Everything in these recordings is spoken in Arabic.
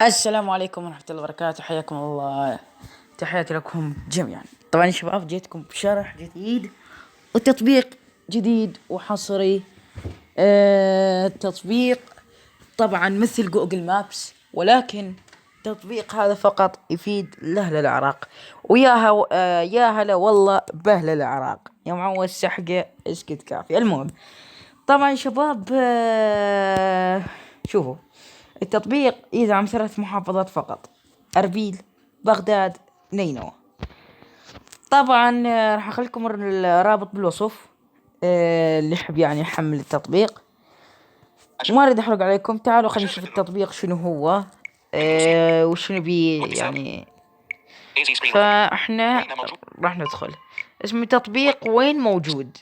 السلام عليكم ورحمة الله وبركاته، حياكم الله. تحياتي لكم جميعا. طبعا يا شباب جيتكم بشرح جديد وتطبيق جديد وحصري. تطبيق طبعا مثل جوجل مابس، ولكن التطبيق هذا فقط يفيد لأهل العراق، وياها يا هلا والله بأهل العراق. يا معود سحقة اسكت كافي. المهم طبعا يا شباب، شوفوا التطبيق يدعم 3 محافظات فقط: أربيل، بغداد، نينوى. طبعا راح اخليكم الرابط بالوصف. اللي يحب يعني يحمل التطبيق. وما اريد احرق عليكم، تعالوا خلينا نشوف التطبيق شنو هو. وشنو بي يعني. فاحنا راح ندخل. اسم التطبيق وين موجود.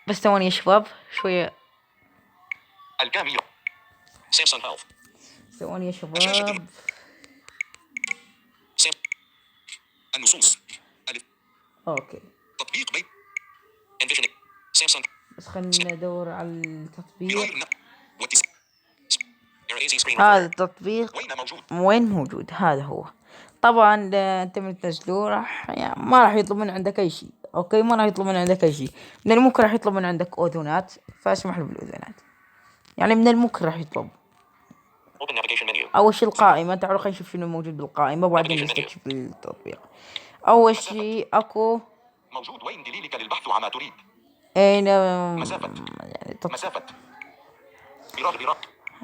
بس ثواني يا شباب شوية. الكاميرا سامسونج هيلث. ثواني يا شباب. النصوص. اوكي تطبيق بيت انفيشن سامسونج. بس خلينا ندور على التطبيق. هذا هذا التطبيق موجود؟ وين موجود؟ هذا هو. طبعا انت من تنزلوه راح يعني ما راح يطلب من عندك اي شيء. اوكي ما راح يطلب من عندك اي شيء. من الممكن راح يطلب من عندك اذونات، فاسمح له بالاذونات. يعني من الممكن راح يطلب اول شيء القائمة. تعالوا خلينا نشوف شنو موجود بالقائمة وبعدين نستكشف التطبيق. اول شيء اكو موجود. وين دليلك للبحث عما تريد؟ اين مسافة يعني مسافة براغ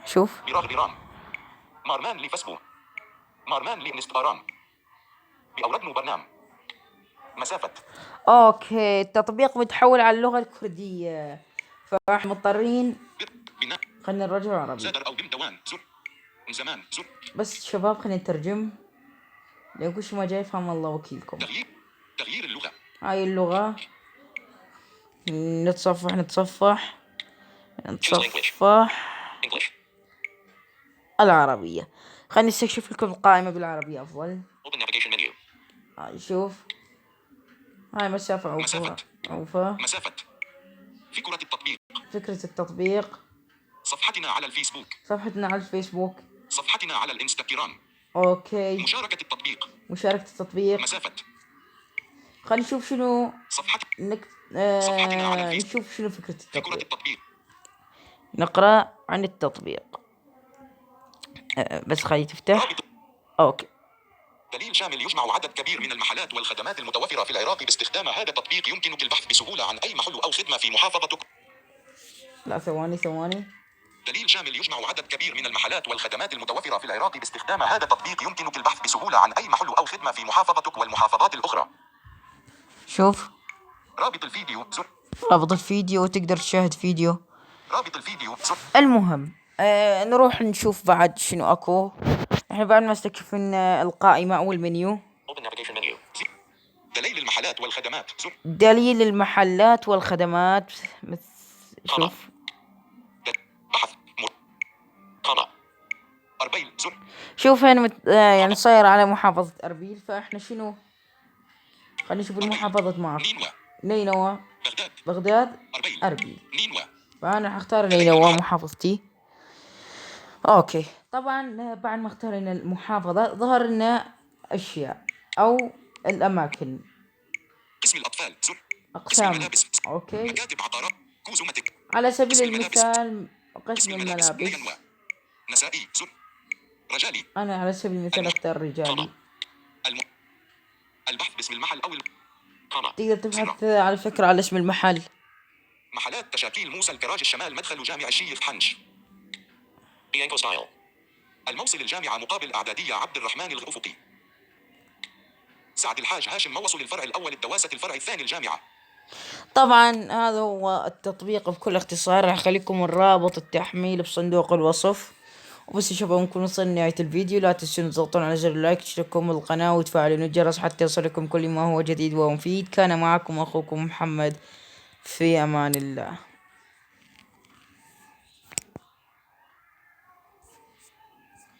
شوف برام مارمان لفيسبوك مارمان لانستغرام بأوردنا برنامج مسافة. اوكي التطبيق متحول على اللغة الكردية، فراح مضطرين بناء خلينا نرجع عربي. زادر أو بن دوان زر زمان زر. بس شباب خلينا نترجم. لو كل ما جاي فهم الله وكيلكم. تغيير اللغة. هاي اللغة. نتصفح العربية. خليني استكشف لكم القائمة بالعربية أفضل. هاي شوف. هاي مسافة عوفة. مسافة. فكرة التطبيق. صفحتنا على الفيسبوك. صفحتنا على الانستغرام. اوكي. مشاركة التطبيق. مسافة. خلينا نشوف شنو صفحتنا على نشوف شنو فكرة التطبيق. نقرأ عن التطبيق. بس خلي تفتح. اوكي. دليل شامل يجمع عدد كبير من المحلات والخدمات المتوفرة في العراق. باستخدام هذا التطبيق يمكنك البحث بسهولة عن أي محل أو خدمة في محافظتك. لا ثواني. دليل شامل يجمع عدد كبير من المحلات والخدمات المتوفرة في العراق. باستخدام هذا التطبيق يمكنك البحث بسهولة عن أي محل أو خدمة في محافظتك والمحافظات الأخرى. شوف رابط الفيديو زر. رابط الفيديو تقدر تشاهد فيديو. رابط الفيديو زر. المهم نروح نشوف بعد شنو اكو. احنا بعد ما استكشفنا القائمة او المنيو. دليل المحلات والخدمات زر. دليل المحلات والخدمات شوف. بحث قناة أربيل زر. شوف هنا يعني صاير على محافظة أربيل. فاحنا شنو خلينا نشوف المحافظات معك. نينوى بغداد أربيل. فأنا راح اختار نينوى محافظتي. اوكي طبعا بعد ما اختارنا المحافظة ظهر لنا اشياء او الاماكن. قسم الاطفال زر. اقسام الملابس. اوكي. مكاتب عقارات كوزومتك. على سبيل المثال قسم الملابس. نسائي زر. رجالي. انا على سبيل المثال اختار رجالي. البحث باسم المحل او القناة. تقدر تبحث على فكرة على اسم المحل. محلات تشاكيل موسى الكراج الشمال مدخل جامع الشيخ حنش. الموصل الجامعة مقابل أعدادية عبد الرحمن الغفقي. سعد الحاج هاشم موصل الفرع الأول الدواسة الفرع الثاني الجامعة. طبعا هذا هو التطبيق بكل اختصار. راح اخليكم الرابط التحميل بصندوق الوصف. وبس يا شباب نكون وصلنا لنهاية الفيديو. لا تنسون تضغطون على زر اللايك تشتركوا بالقناة وتفعلون الجرس حتى يصلكم كل ما هو جديد ومفيد. كان معكم أخوكم محمد، في أمان الله.